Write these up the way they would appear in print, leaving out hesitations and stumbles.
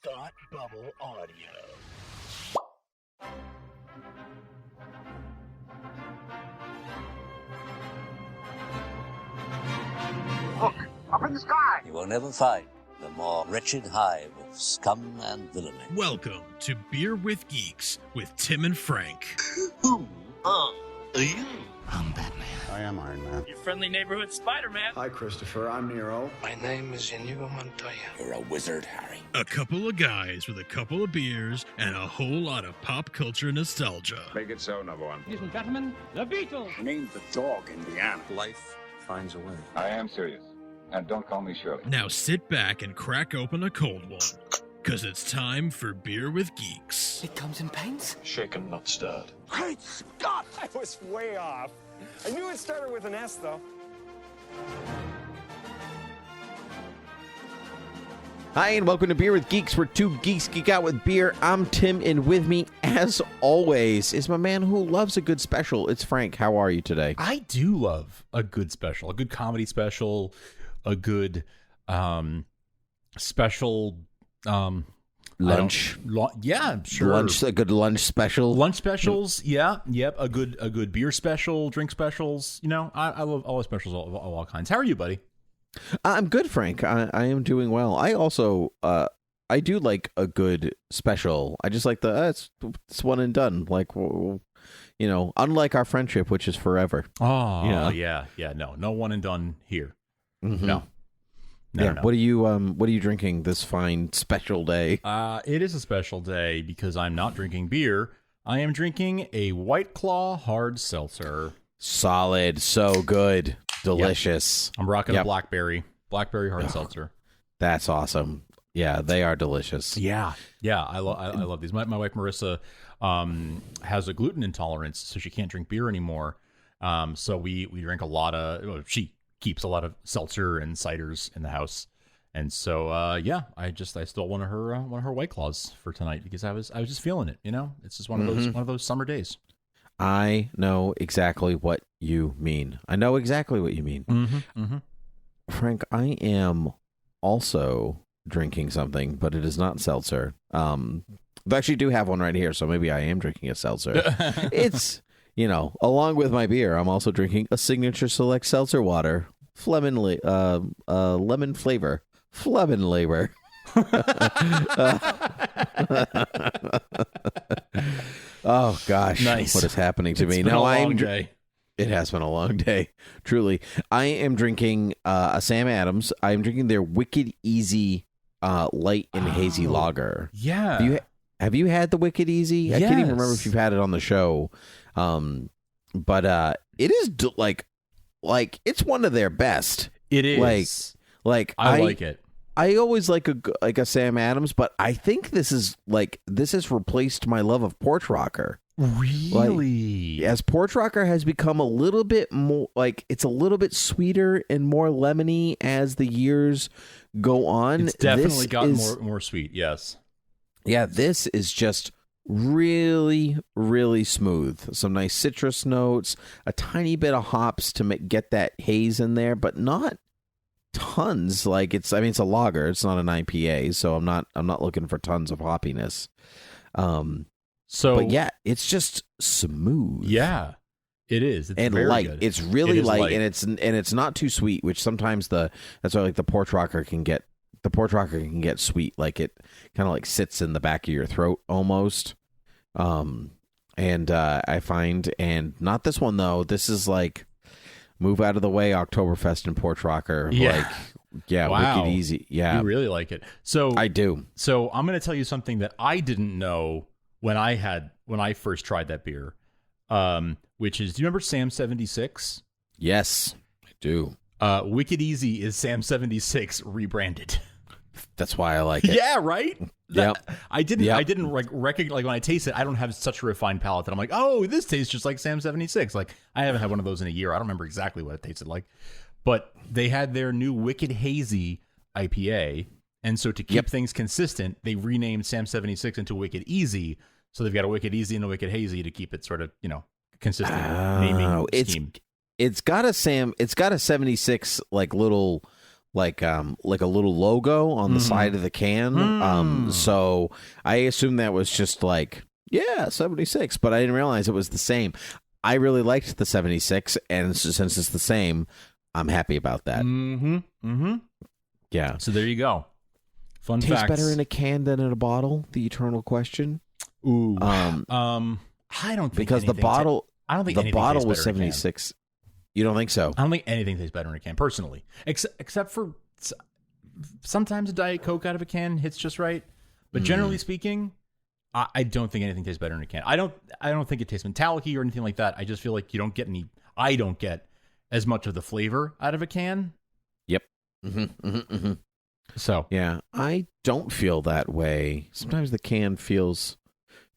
Thought Bubble Audio. Look, up in the sky! You will never find the more wretched hive of scum and villainy. Welcome to Beer with Geeks with Tim and Frank. Who are you? I'm Batman. I am Iron Man. Your friendly neighborhood Spider-Man. Hi, Christopher. I'm Nero. My name is Inigo Montoya. You're a wizard, Harry. A couple of guys with a couple of beers and a whole lot of pop culture nostalgia. Make it so, number one. Ladies and gentlemen, the Beatles. Name the dog, Indiana. Life finds a way. I am serious. And don't call me Shirley. Now sit back and crack open a cold one, because it's time for Beer with Geeks. It comes in pints? Shaken, not stirred. Great Scott! I was way off. I knew it started with an S, though. Hi, and welcome to Beer with Geeks, where two geeks geek out with beer. I'm Tim, and with me, as always, is my man who loves a good special. It's Frank. How are you today? I do love a good special, a good comedy special, a good special Lunch. Yeah, sure. A good lunch special. Lunch specials, yeah, yep. A good beer special, drink specials. You know, I love all the specials of all kinds. How are you, buddy? I'm good, Frank. I am doing well. I also, I do like a good special. I just like it's one and done. Like, you know, unlike our friendship, which is forever. Oh, yeah. No one and done here. Mm-hmm. No. No. What are you drinking this fine special day? It is a special day because I'm not drinking beer. I am drinking a White Claw hard seltzer. Solid, so good, delicious. Yep. I'm rocking a Blackberry hard seltzer. That's awesome. Yeah, they are delicious. Yeah. I love these. My wife Marissa has a gluten intolerance, so she can't drink beer anymore. So we drink a lot of. Well, she keeps a lot of seltzer and ciders in the house, and so I still one of her White Claws for tonight because I was just feeling it. You know, it's just one of those summer days. I know exactly what you mean. Frank, I am also drinking something, but it is not seltzer. I actually do have one right here, so maybe I am drinking a seltzer. It's, you know, along with my beer, I'm also drinking a Signature Select Seltzer Water, lemon flavor. Oh gosh, nice. What is happening to me? It's been a long day. It has been a long day, truly. I am drinking a Sam Adams. I'm drinking their Wicked Easy light and hazy lager. Yeah. Have you had the Wicked Easy? Yes. I can't even remember if you've had it on the show. But it is like it's one of their best. It is. Like I like it. I always like a Sam Adams, but I think this has replaced my love of Porch Rocker. Really? As Porch Rocker has become a little bit more, it's a little bit sweeter and more lemony as the years go on. It's definitely gotten more sweet, yes. Yeah, this is just really, really smooth. Some nice citrus notes, a tiny bit of hops to get that haze in there, but not tons. It's a lager, it's not an IPA, so I'm not looking for tons of hoppiness. But yeah, it's just smooth. Yeah, it is. It's and very light. good. It's really light, and it's not too sweet, which sometimes that's why the Porch Rocker can get. The Porch Rocker can get sweet, it kind of sits in the back of your throat almost. I find, and not this one though. This is move out of the way, Oktoberfest and Porch Rocker. Yeah. Wow. Wicked Easy. Yeah, you really like it. So I do. So I'm going to tell you something that I didn't know when I first tried that beer, which is, do you remember Sam 76? Yes, I do. Wicked Easy is Sam 76 rebranded. That's why I like it. Yeah, right? Yep. I didn't recognize, when I taste it, I don't have such a refined palate that I'm like, oh, this tastes just like Sam 76. I haven't had one of those in a year. I don't remember exactly what it tasted like. But they had their new Wicked Hazy IPA, and so to keep things consistent, they renamed Sam 76 into Wicked Easy. So they've got a Wicked Easy and a Wicked Hazy to keep it sort of, consistent naming scheme. It's got a 76 little like a little logo on the side of the can. So I assumed that was just like, yeah, 76, but I didn't realize it was the same. I really liked the 76, and since it's the same, I'm happy about that. Yeah. So there you go. Fun Tastes facts. better in a can than in a bottle. The eternal question. Ooh. I don't think because the bottle. I don't think the anything bottle tastes was better in a can. 76. You don't think so? I don't think anything tastes better in a can, personally, except for sometimes a Diet Coke out of a can hits just right. But generally speaking, I don't think anything tastes better in a can. I don't think it tastes metallic-y or anything like that. I just feel like I don't get as much of the flavor out of a can. Yep. So yeah, I don't feel that way. Sometimes the can feels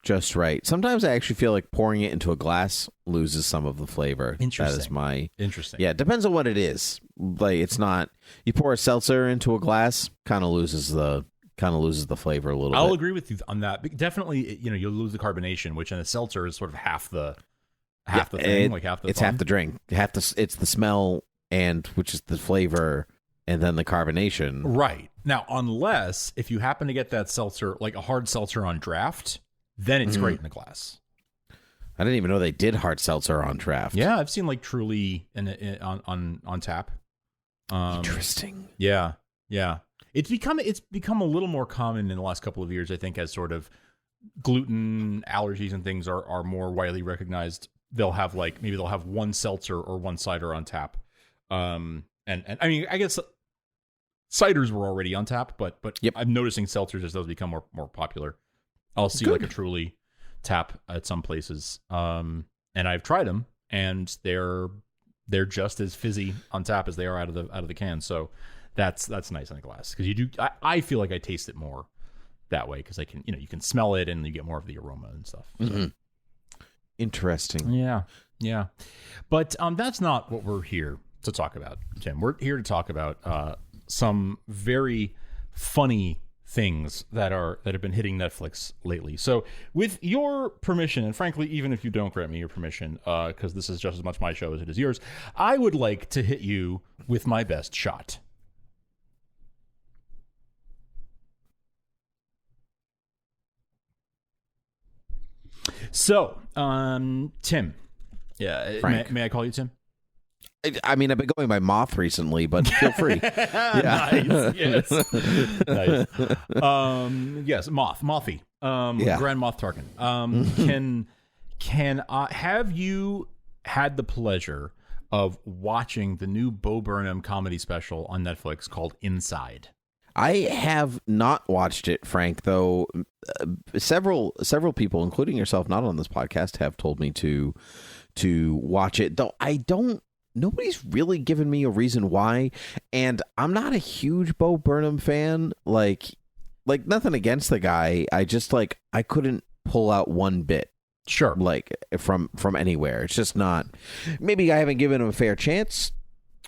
just right. Sometimes I actually feel like pouring it into a glass loses some of the flavor. Interesting. That is my interesting. Yeah, it depends on what it is. Like, it's not, you pour a seltzer into a glass, kind of loses the flavor a little bit. I'll agree with you on that. But definitely, you'll lose the carbonation, which in a seltzer is sort of half the thing, like half the It's fun. half the drink. It's the smell, and which is the flavor, and then the carbonation. Right. Now, unless if you happen to get that seltzer, like a hard seltzer on draft, then it's great in a glass. I didn't even know they did hard seltzer on draft. Yeah, I've seen like Truly on tap. Interesting. Yeah. It's become a little more common in the last couple of years, I think, as sort of gluten allergies and things are more widely recognized. They'll have maybe one seltzer or one cider on tap. And I mean, I guess ciders were already on tap, but yep. I'm noticing seltzers as those become more popular. I'll see like a Truly tap at some places, and I've tried them, and they're just as fizzy on tap as they are out of the can. So that's nice in a glass, because I feel like I taste it more that way, because I can you can smell it and you get more of the aroma and stuff. So. Interesting. Yeah. But that's not what we're here to talk about, Tim. We're here to talk about some very funny things that have been hitting Netflix lately. So with your permission, and frankly, even if you don't grant me your permission, because this is just as much my show as it is yours, I would like to hit you with my best shot. So, Tim. Yeah, may I call you Tim? I mean, I've been going by Moth recently, but feel free. Nice. Yes. Nice. Yes, Mothy. Grand Moff Tarkin. Can have you had the pleasure of watching the new Bo Burnham comedy special on Netflix called Inside? I have not watched it, Frank, though several people, including yourself, not on this podcast, have told me to watch it, though nobody's really given me a reason why, and I'm not a huge Bo Burnham fan. Like nothing against the guy, I just I couldn't pull out one bit. Sure. From anywhere. It's just not. Maybe I haven't given him a fair chance.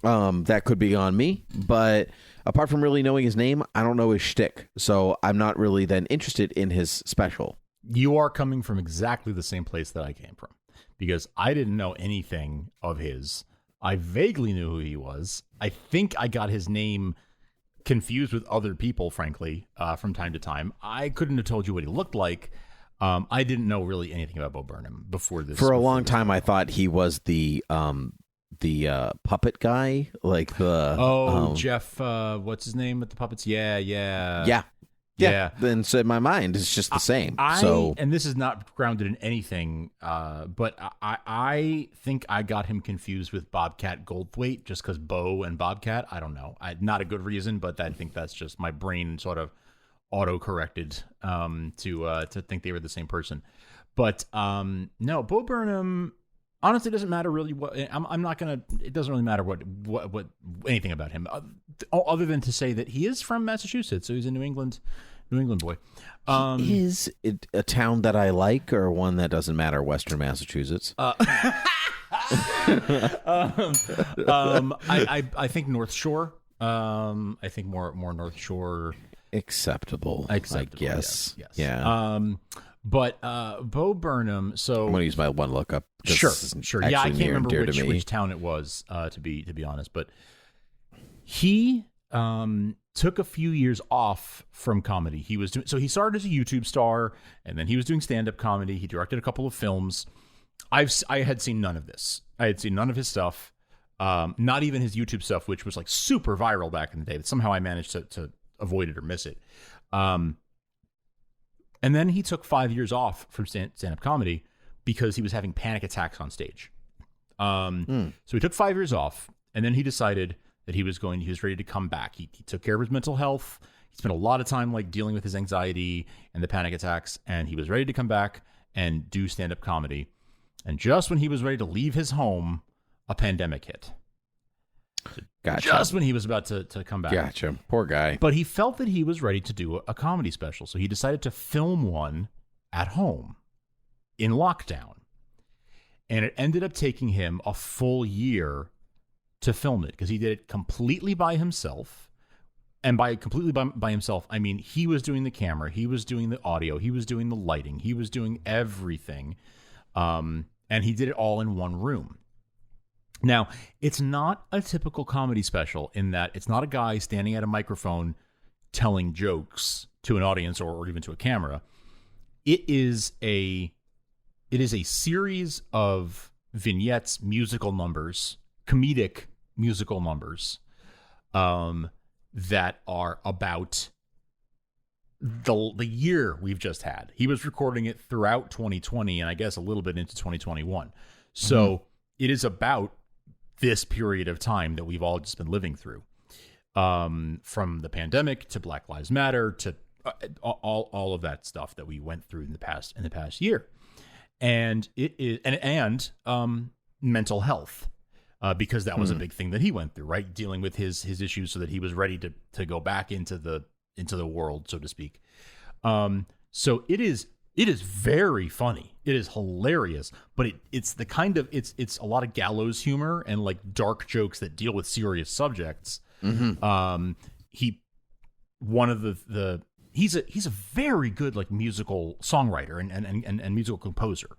That could be on me, but apart from really knowing his name, I don't know his shtick, so I'm not really then interested in his special. You are coming from exactly the same place that I came from, because I didn't know anything of his. I vaguely knew who he was. I think I got his name confused with other people, frankly, from time to time. I couldn't have told you what he looked like. I didn't know really anything about Bo Burnham before this. For a long time, I thought he was the puppet guy, like the Jeff. What's his name with the puppets? Yeah. Then so in my mind, it's just the same. And this is not grounded in anything, but I think I got him confused with Bobcat Goldthwait, just because Bo and Bobcat. I don't know. Not a good reason, but I think that's just my brain sort of auto-corrected to think they were the same person. But no, Bo Burnham. Honestly, it doesn't matter really what. I'm not gonna. It doesn't really matter what anything about him, other than to say that he is from Massachusetts, so he's a New England boy. Is it a town that I like, or one that doesn't matter? Western Massachusetts. I think North Shore. I think more North Shore. Acceptable. I guess. Yes. Yeah. But Bo Burnham. So I'm gonna use my one lookup. Sure. Yeah, I can't remember which town it was. To be honest, but he took a few years off from comedy. He started as a YouTube star, and then he was doing stand-up comedy. He directed a couple of films. I had seen none of this. I had seen none of his stuff. Not even his YouTube stuff, which was like super viral back in the day, but somehow I managed to avoid it or miss it. And then he took 5 years off from stand-up comedy because he was having panic attacks on stage. So he took 5 years off, and then he decided that he was ready to come back. He took care of his mental health. He spent a lot of time like dealing with his anxiety and the panic attacks, and he was ready to come back and do stand-up comedy. And just when he was ready to leave his home, a pandemic hit. Gotcha. Just when he was about to come back. Gotcha. Poor guy. But he felt that he was ready to do a comedy special, so he decided to film one at home in lockdown. And it ended up taking him a full year to film it because he did it completely by himself. And by completely by himself, I mean he was doing the camera, he was doing the audio, he was doing the lighting, he was doing everything. And he did it all in one room. Now, it's not a typical comedy special in that it's not a guy standing at a microphone telling jokes to an audience or even to a camera. It is a series of vignettes, musical numbers, comedic musical numbers that are about the year we've just had. He was recording it throughout 2020 and I guess a little bit into 2021. So it is about this period of time that we've all just been living through, from the pandemic to Black Lives Matter to all of that stuff that we went through in the past year. And it is and mental health, because that was a big thing that he went through, right? Dealing with his issues so that he was ready to go back into the world, so to speak. So it is very funny. It is hilarious, but it's the kind of it's a lot of gallows humor and like dark jokes that deal with serious subjects. He's a very good like musical songwriter and musical composer,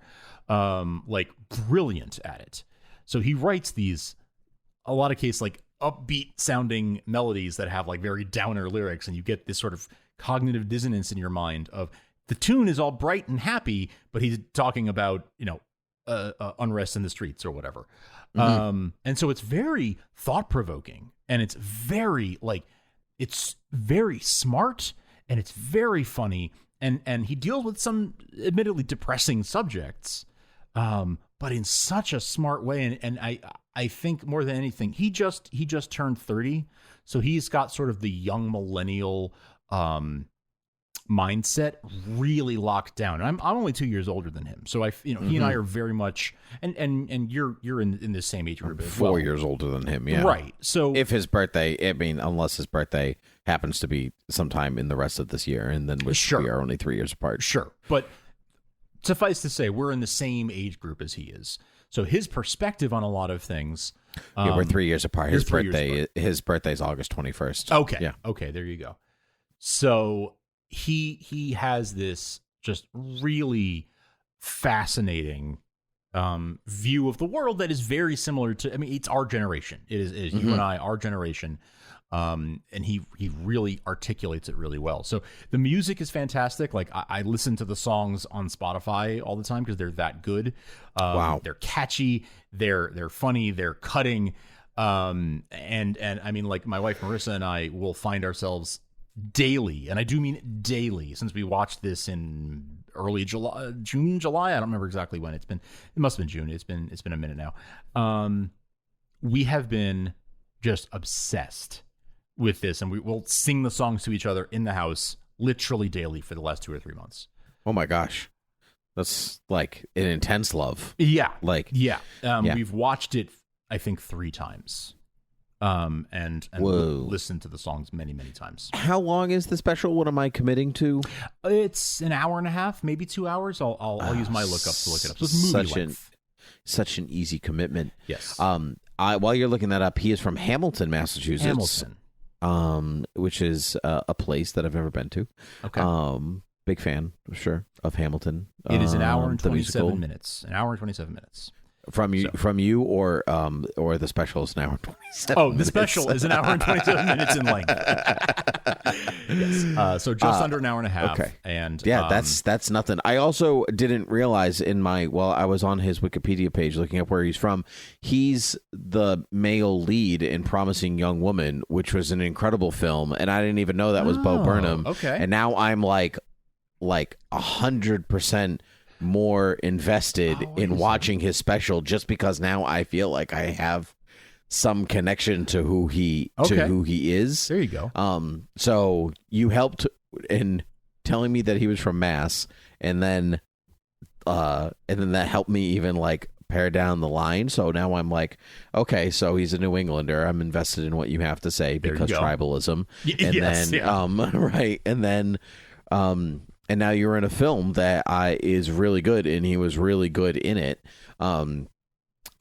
like brilliant at it. So he writes a lot of cases like upbeat sounding melodies that have like very downer lyrics, and you get this sort of cognitive dissonance in your mind of the tune is all bright and happy, but he's talking about, unrest in the streets or whatever. And so it's very thought provoking, and it's very smart, and it's very funny. And he deals with some admittedly depressing subjects, but in such a smart way. And I think more than anything, he just turned 30. So he's got sort of the young millennial, mindset really locked down. And I'm only 2 years older than him, so he and I are very much and you're in the same age group. 4 years older than him, yeah. Right. So if his birthday, unless his birthday happens to be sometime in the rest of this year, and then we are only 3 years apart. Sure, but suffice to say, we're in the same age group as he is. So his perspective on a lot of things. We're 3 years apart. His birthday is August 21st. Okay. Yeah. Okay. There you go. So he has this just really fascinating view of the world that is very similar to, it's our generation. It is you and I, our generation. And he really articulates it really well. So the music is fantastic. Like I listen to the songs on Spotify all the time because they're that good. Wow. They're catchy. They're funny. They're cutting. And I mean, like my wife Marissa and I will find ourselves daily, and I do mean daily, since we watched this in early June, July. I don't remember exactly when. It must have been June. It's been a minute now. We have been just obsessed with this, and we will sing the songs to each other in the house literally daily for the last 2 or 3 months. Oh my gosh. That's like an intense love. Yeah. Yeah. We've watched it, I think, 3 times. And listen to the songs many, many times. How long is the special? What am I committing to? It's an hour and a half, maybe 2 hours. I'll use my lookup to look it up. So it's movie length. Such an easy commitment. Yes. While you're looking that up, he is from Hamilton, Massachusetts. Which is a place that I've never been to. Okay. Big fan, sure, of Hamilton. It is an hour and 27 minutes. An hour and 27 minutes. from you, or the special is an hour and 27. Oh, the special is an hour and 27 minutes in length. Yes. So just under an hour and a half. Okay. And yeah, that's nothing. I also didn't realize I was on his Wikipedia page looking up where he's from. He's the male lead in Promising Young Woman, which was an incredible film, and I didn't even know that was Bo Burnham. Okay. And now I'm like 100% more invested in watching his special, just because now I feel like I have some connection to who he is. There you go. So you helped in telling me that he was from Mass, and then that helped me even like pare down the line. So now I'm like, okay, so he's a New Englander. I'm invested in what you have to say because tribalism. Right, and then and now you're in a film that is really good, and he was really good in it.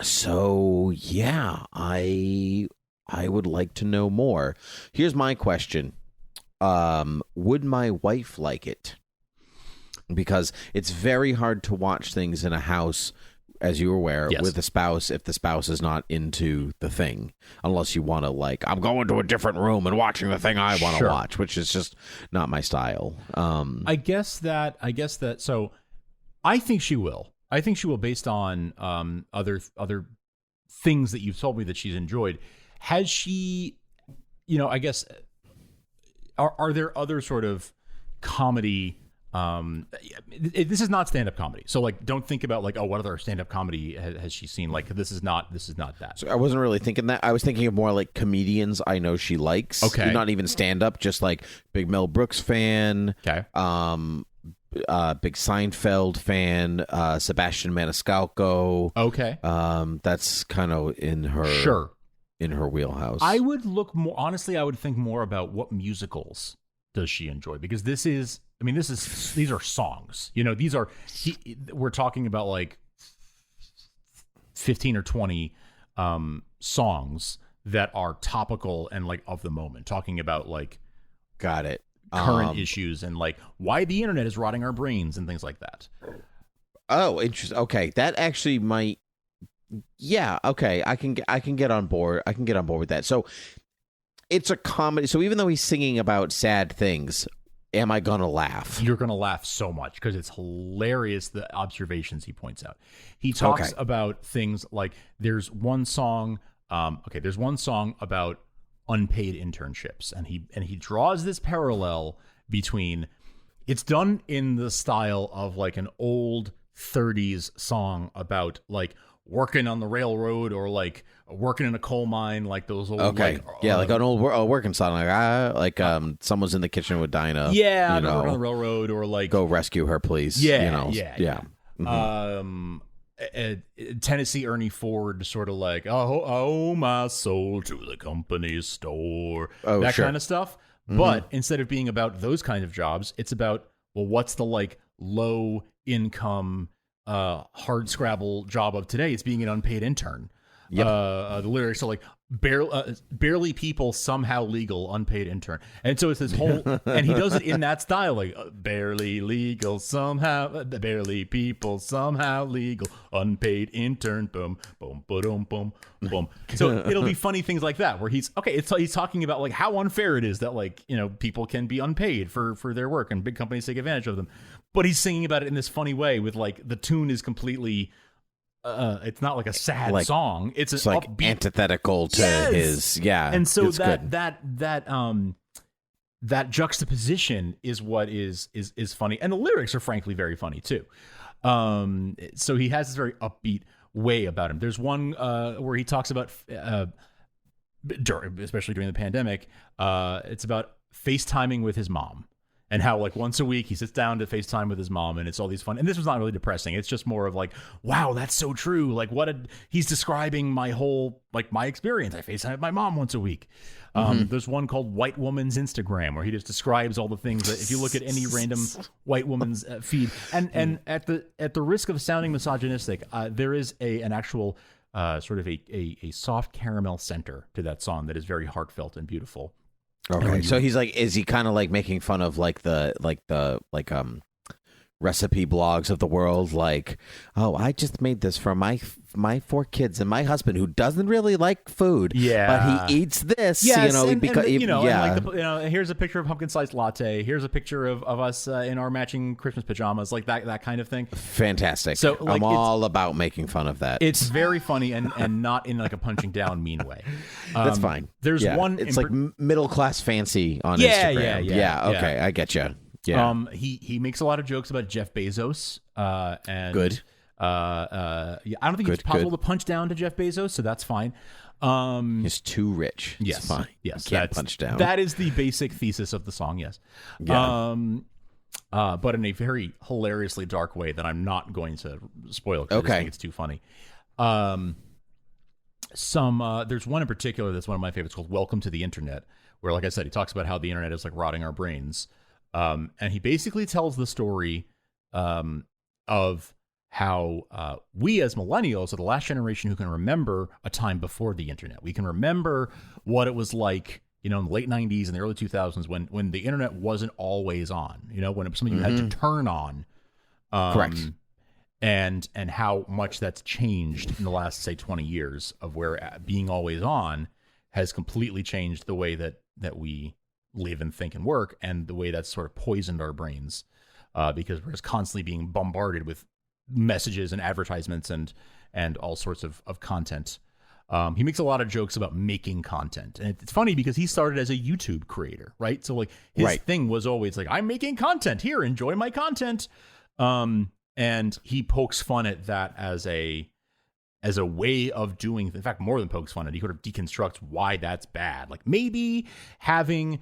So yeah, I would like to know more. Here's my question: would my wife like it? Because it's very hard to watch things in a house, as you're aware, with a spouse if the spouse is not into the thing, unless you want to I'm going to a different room and watching the thing I want to watch, which is just not my style. I guess that so I think she will. I think she will, based on other things that you've told me that she's enjoyed. Has she, I guess, are there other sort of comedy? This is not stand-up comedy, so don't think about what other stand-up comedy has she seen. This is not that. So I wasn't really thinking that. I was thinking of more comedians I know she likes. Okay, not even stand-up, just big Mel Brooks fan. Okay, big Seinfeld fan. Sebastian Maniscalco. Okay, that's kind of in her in her wheelhouse. I would look more honestly. I would think more about what musicals does she enjoy, because these are songs. We're talking about 15 or 20 songs that are topical and of the moment, talking about got it, current issues and why the internet is rotting our brains and things like that. Oh, interesting. Okay, that actually might. Yeah. Okay, I can get on board. I can get on board with that. So it's a comedy. So even though he's singing about sad things, am I gonna laugh? You're gonna laugh so much because it's hilarious, the observations he points out. He talks about things there's one song. There's one song about unpaid internships, and he draws this parallel between. It's done in the style of an old 30s song about working on the railroad or working in a coal mine, those old an old working song, someone's in the kitchen with Dinah, working on the railroad, or go rescue her, please. Mm-hmm. Tennessee Ernie Ford, sort of oh my soul to the company store, kind of stuff. Mm-hmm. But instead of being about those kinds of jobs, it's about what's the low income hard scrabble job of today? It's being an unpaid intern. Yep. The lyrics are barely people, somehow legal, unpaid intern. And so it's this whole, and he does it in that style, barely legal, somehow, barely people, somehow legal, unpaid intern, boom, boom, boom, boom, boom. So it'll be funny things like that, where he's talking about how unfair it is that people can be unpaid for their work and big companies take advantage of them. But he's singing about it in this funny way with the tune is completely, it's not a sad song. It's an upbeat, antithetical to his, And so that juxtaposition is what is funny, and the lyrics are frankly very funny too. So he has this very upbeat way about him. There's one where he talks about, especially during the pandemic, it's about FaceTiming with his mom. And how once a week he sits down to FaceTime with his mom, and it's all these fun. And this was not really depressing. It's just more of wow, that's so true. He's describing my whole my experience. I FaceTime with my mom once a week. There's one called White Woman's Instagram, where he just describes all the things that if you look at any random white woman's feed, and at the risk of sounding misogynistic, there is an actual sort of a soft caramel center to that song that is very heartfelt and beautiful. Okay, so he's is he kind of making fun of the recipe blogs of the world, like, oh, I just made this for my 4 kids and my husband who doesn't really like food, but he eats this, yes, because here's a picture of pumpkin spice latte. Here's a picture of us in our matching Christmas pajamas, like that kind of thing. Fantastic. So like, I'm all about making fun of that. It's very funny and not in like a punching down mean way. That's fine. There's one. It's like middle class fancy on Instagram. Yeah. Okay, I get you. Yeah. He makes a lot of jokes about Jeff Bezos. And good. I don't think it's possible to punch down to Jeff Bezos, so that's fine. He's too rich. Yes, it's fine. Yes, you can't punch down. That is the basic thesis of the song. Yes. Yeah. But in a very hilariously dark way that I'm not going to spoil because I think it's too funny. There's one in particular that's one of my favorites called "Welcome to the Internet," where, like I said, he talks about how the internet is like rotting our brains. And he basically tells the story of how we as millennials are the last generation who can remember a time before the internet. We can remember what it was like, in the late 90s and the early 2000s when the internet wasn't always on, when it was something you had to turn on. Correct. And how much that's changed in the last, say, 20 years of where being always on has completely changed the way that we live and think and work, and the way that's sort of poisoned our brains because we're just constantly being bombarded with messages and advertisements and all sorts of content. He makes a lot of jokes about making content, and it's funny because he started as a YouTube creator, right? So like his thing was always like, I'm making content here, enjoy my content. And he pokes fun at that as a way of doing, in fact, more than pokes fun at it, he sort of deconstructs why that's bad. Like maybe having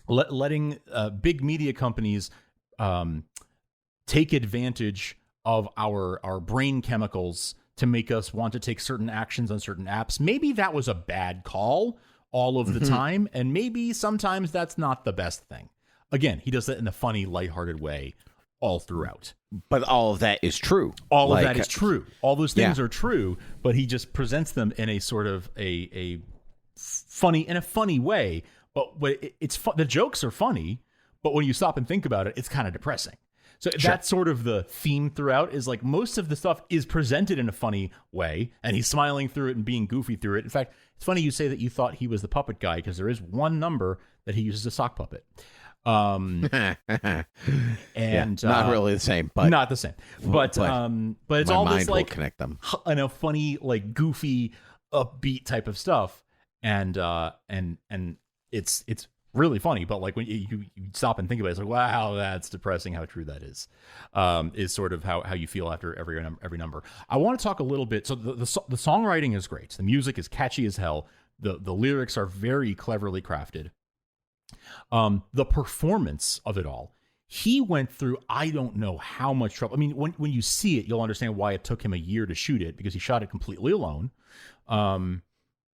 letting big media companies take advantage of our brain chemicals to make us want to take certain actions on certain apps. Maybe that was a bad call all of the time, and maybe sometimes that's not the best thing. Again, he does that in a funny, lighthearted way all throughout. But all of that is true. All of that is true. All those things are true, but he just presents them in a sort of a funny way. But it's the jokes are funny, but when you stop and think about it, it's kind of depressing. So that's sort of the theme throughout, is like most of the stuff is presented in a funny way, and he's smiling through it and being goofy through it. In fact, it's funny you say that you thought he was the puppet guy, because there is one number that he uses a sock puppet. And not really the same, but not the same. But it's all this like connect them. Funny, like goofy, upbeat type of stuff, and it's really funny. But like when you stop and think about it, it's like, wow, that's depressing. How true that is sort of how you feel after every number. I want to talk a little bit. So the songwriting is great. The music is catchy as hell. The lyrics are very cleverly crafted. The performance of it all, he went through, I don't know how much trouble. I mean, when you see it, you'll understand why it took him a year to shoot it, because he shot it completely alone.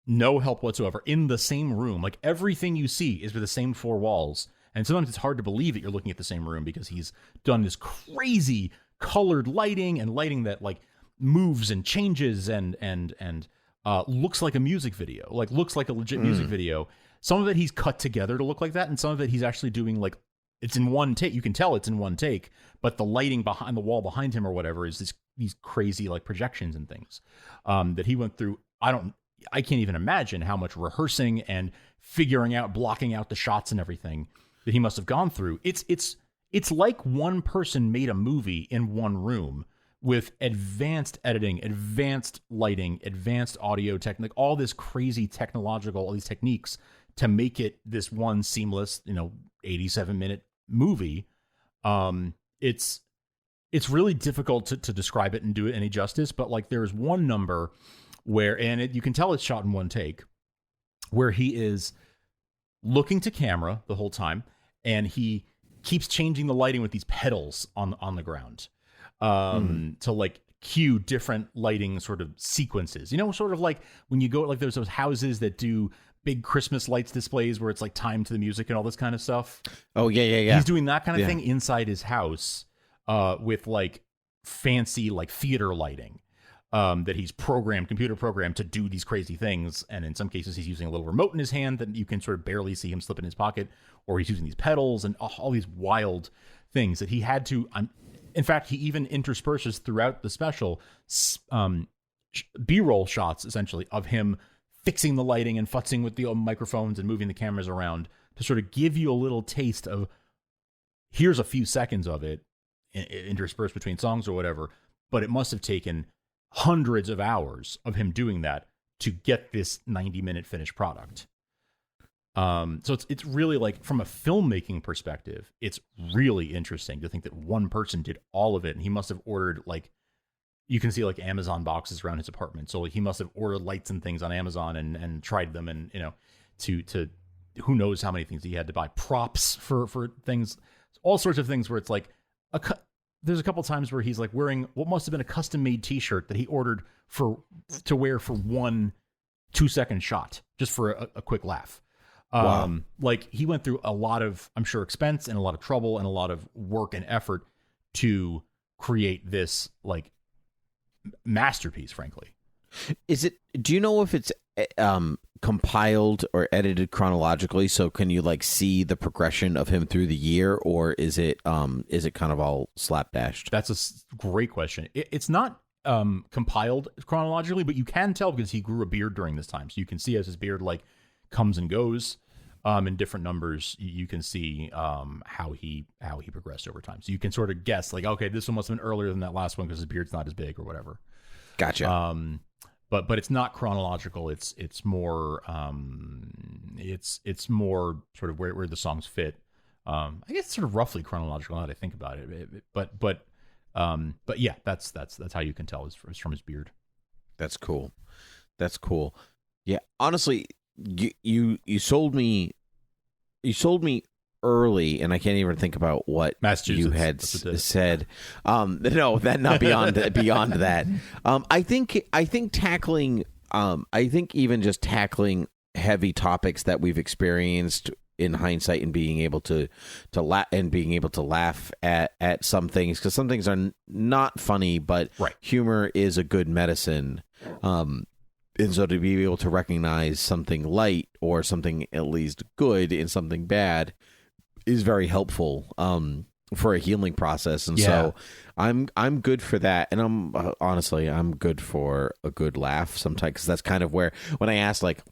No help whatsoever, in the same room. Like everything you see is with the same 4 walls. And sometimes it's hard to believe that you're looking at the same room, because he's done this crazy colored lighting and lighting that like moves and changes and looks like a music video, like looks like a legit music video. Some of it he's cut together to look like that, and some of it he's actually doing like it's in one take. You can tell it's in one take, but the lighting behind the wall behind him or whatever is these crazy like projections and things that he went through. I can't even imagine how much rehearsing and figuring out, blocking out the shots and everything that he must have gone through. It's like one person made a movie in one room with advanced editing, advanced lighting, advanced audio technique, all this crazy technological, all these techniques to make it this one seamless, 87-minute movie. It's really difficult to describe it and do it any justice, but like there's one number where, and you can tell it's shot in one take, where he is looking to camera the whole time, and he keeps changing the lighting with these pedals on the ground to like cue different lighting sort of sequences. Sort of like when you go, like there's those houses that do big Christmas lights displays where it's like timed to the music and all this kind of stuff. Oh, yeah. He's doing that kind of thing inside his house with like fancy like theater lighting that he's computer programmed to do these crazy things. And in some cases, he's using a little remote in his hand that you can sort of barely see him slip in his pocket, or he's using these pedals and all these wild things that he had to. In fact, he even intersperses throughout the special B-roll shots, essentially, of him fixing the lighting and futzing with the microphones and moving the cameras around to sort of give you a little taste of, here's a few seconds of it interspersed between songs or whatever, but it must have taken hundreds of hours of him doing that to get this 90-minute finished product. So it's really, like, from a filmmaking perspective, it's really interesting to think that one person did all of it, and he must have ordered, like, you can see, like, Amazon boxes around his apartment. So he must have ordered lights and things on Amazon and tried them, and, you know, to who knows how many things he had to buy, props for things, all sorts of things where it's like there's a couple times where he's like wearing what must have been a custom made t-shirt that he ordered to wear for 1 2-second shot, just for a quick laugh. Wow. Like, he went through a lot of, I'm sure, expense and a lot of trouble and a lot of work and effort to create this, like, masterpiece, frankly. Do you know if it's compiled or edited chronologically? So can you, like, see the progression of him through the year, or is it kind of all slapdashed? That's a great question. It's not compiled chronologically, but you can tell because he grew a beard during this time. So you can see as his beard, like, comes and goes in different numbers. You can see how he progressed over time. So you can sort of guess, like, okay, this one must have been earlier than that last one because his beard's not as big or whatever. Gotcha. But it's not chronological. It's more it's more sort of where the songs fit. I guess it's sort of roughly chronological now that I think about it. But yeah, that's how you can tell is from his beard. That's cool. Yeah, honestly, you sold me early, and I can't even think about what you had said. No, that not beyond that. I think even just tackling heavy topics that we've experienced in hindsight and being able to laugh at some things, because some things are not funny, but humor is a good medicine. And so to be able to recognize something light or something at least good in something bad is very helpful for a healing process. And so I'm good for that. And I'm good for a good laugh sometimes, because that's kind of where, when I asked, like,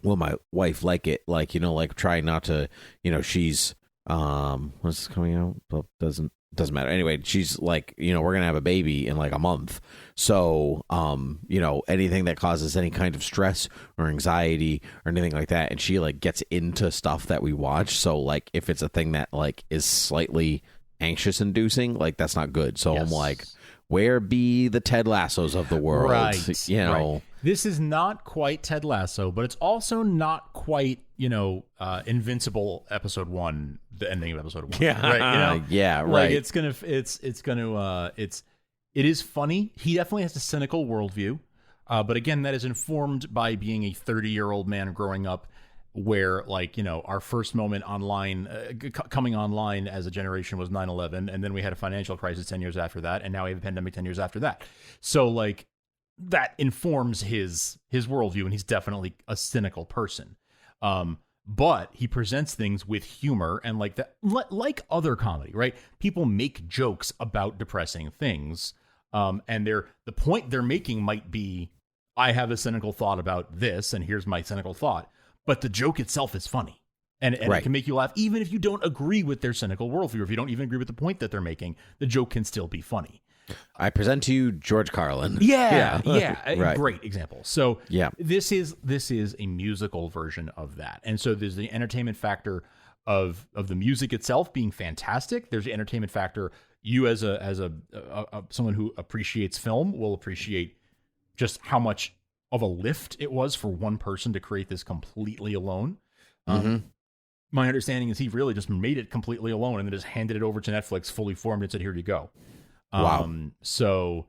will my wife like it? Like, you know, like, try not to, you know, she's when's this coming out? Well, doesn't matter. Anyway, she's like, you know, we're going to have a baby in like a month. So, you know, anything that causes any kind of stress or anxiety or anything like that. And she, like, gets into stuff that we watch. So, like, if it's a thing that, like, is slightly anxious inducing, like, that's not good. So I'm like, where be the Ted Lassos of the world? Right. You know, right. This is not quite Ted Lasso, but it's also not quite, you know, Invincible episode 1, the ending of episode 1. Yeah. Right. You know? Yeah. Like, Right. it is funny. He definitely has a cynical worldview. But again, that is informed by being a 30-year-old man growing up where, like, you know, our first moment online, coming online as a generation was 9/11. And then we had a financial crisis 10 years after that. And now we have a pandemic 10 years after that. So, like, that informs his worldview, and he's definitely a cynical person. But he presents things with humor and like that, like other comedy, right? People make jokes about depressing things. And the point they're making might be, I have a cynical thought about this, and here's my cynical thought. But the joke itself is funny. And it can make you laugh, even if you don't agree with their cynical worldview, or if you don't even agree with the point that they're making, the joke can still be funny. I present to you George Carlin. Yeah. Right. Great example. So yeah, this is a musical version of that. And so there's the entertainment factor of the music itself being fantastic. There's the entertainment factor. You as someone who appreciates film will appreciate just how much of a lift it was for one person to create this completely alone. My understanding is he really just made it completely alone and then just handed it over to Netflix fully formed and said, here you go. Wow. So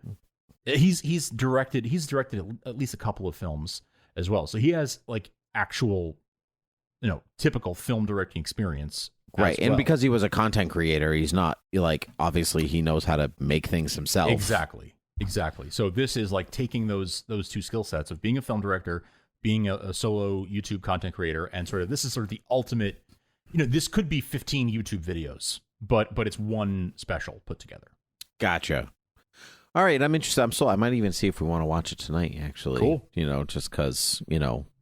he's directed at least a couple of films as well. So he has like actual, you know, typical film directing experience. Right. And well. because he was a content creator, he's not like, obviously he knows how to make things himself. Exactly. So this is like taking those two skill sets of being a film director, being a solo YouTube content creator, and this is sort of the ultimate, you know, this could be 15 YouTube videos but it's one special put together. Gotcha. All right, I'm interested. I might even see if we want to watch it tonight, actually. Cool. Just because,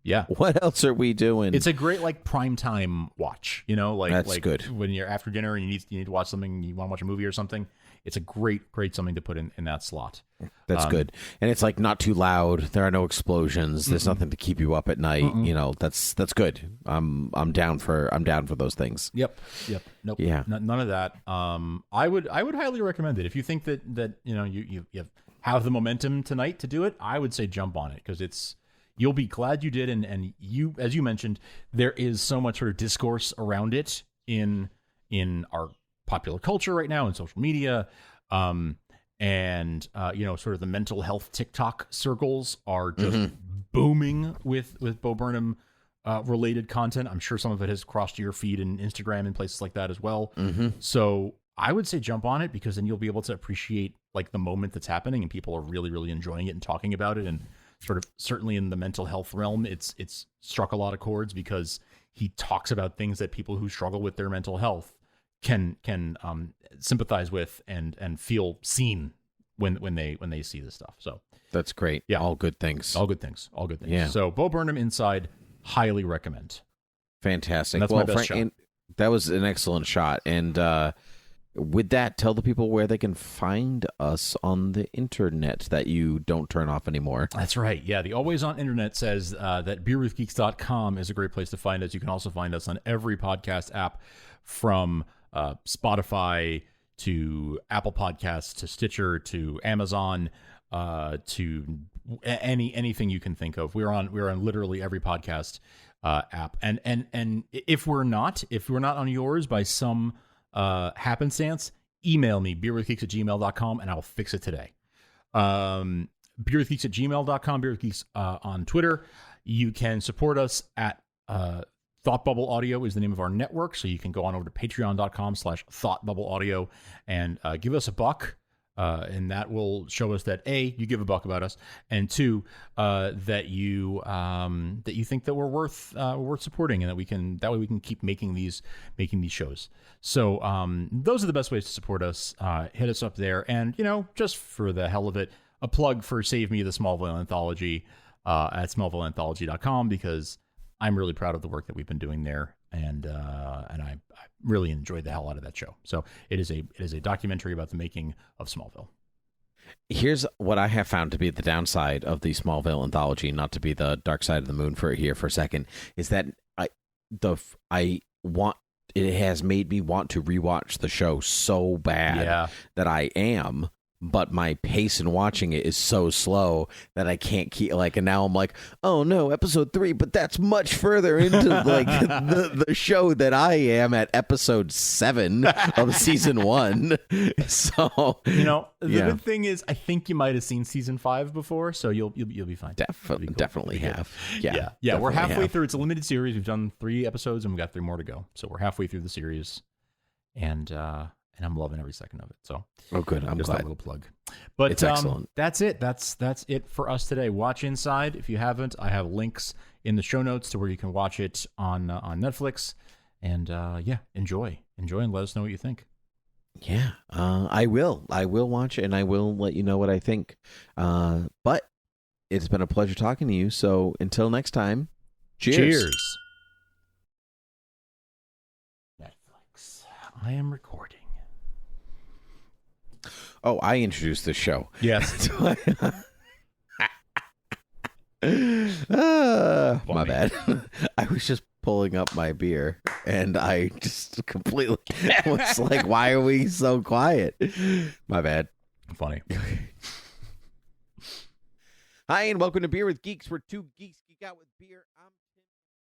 Yeah. what else are we doing? It's a great prime time watch, That's good. When you're after dinner and you need to watch something, you want to watch a movie or something. It's a great something to put in that slot. That's good. And it's not too loud. There are no explosions. There's nothing to keep you up at night. That's good. I'm down for those things. Yep. Nope. Yeah. None of that. I would highly recommend it. If you think that you have the momentum tonight to do it, I would say jump on it, because you'll be glad you did. And you, as you mentioned, there is so much sort of discourse around it in our popular culture right now, in social media, and sort of the mental health TikTok circles are just booming with Bo Burnham related content. I'm sure some of it has crossed your feed in Instagram and places like that as well. So I would say jump on it, because then you'll be able to appreciate the moment that's happening, and people are really, really enjoying it and talking about it. And sort of certainly in the mental health realm, it's struck a lot of chords, because he talks about things that people who struggle with their mental health can sympathize with and feel seen when they see this stuff. So that's great. Yeah, all good things. Yeah. So Bo Burnham Inside, highly recommend. Fantastic. And that's my best shot. That was an excellent shot. And with that, tell the people where they can find us on the internet that you don't turn off anymore. That's right. Yeah, the always on internet says that beerwithgeeks.com is a great place to find us. You can also find us on every podcast app, from Spotify to Apple Podcasts to Stitcher to Amazon to anything you can think of. We're on literally every podcast app. And if we're not on yours by some happenstance, email me, beerwithgeeks@gmail.com, and I'll fix it today. Beerwithgeeks@gmail.com, beerwithgeeks on Twitter. You can support us at Thought Bubble Audio is the name of our network, so you can go on over to patreon.com/thoughtbubbleaudio and give us $1, and that will show us that A, you give $1 about us, and 2, that you think that we're worth supporting, and that way we can keep making these shows. So those are the best ways to support us. Hit us up there, and just for the hell of it, a plug for Save Me the Smallville Anthology at smallvilleanthology.com, because I'm really proud of the work that we've been doing there, and I really enjoyed the hell out of that show. So it is a documentary about the making of Smallville. Here's what I have found to be the downside of the Smallville anthology, not to be the dark side of the moon for a second, is that it has made me want to rewatch the show so bad that I am. But my pace in watching it is so slow that I can't keep and now I'm like, oh no, episode 3, but that's much further into the show that I am at episode 7 of season 1. So the good thing is, I think you might have seen season 5 before, so you'll be fine. Definitely have. Yeah. We're halfway through. It's a limited series. We've done 3 episodes and we've got 3 more to go. So we're halfway through the series, and I'm loving every second of it. So, good. I'm just glad. That little plug. But it's excellent. That's it. That's it for us today. Watch Inside. If you haven't, I have links in the show notes to where you can watch it on Netflix. And enjoy, and let us know what you think. Yeah, I will watch it, and I will let you know what I think. But it's been a pleasure talking to you. So until next time, cheers. Netflix. I am recording. Oh, I introduced this show. Yes. My bad. I was just pulling up my beer, and I just completely was like, why are we so quiet? My bad. Funny. Hi, and welcome to Beer with Geeks, where 2 geeks geek out with beer. I'm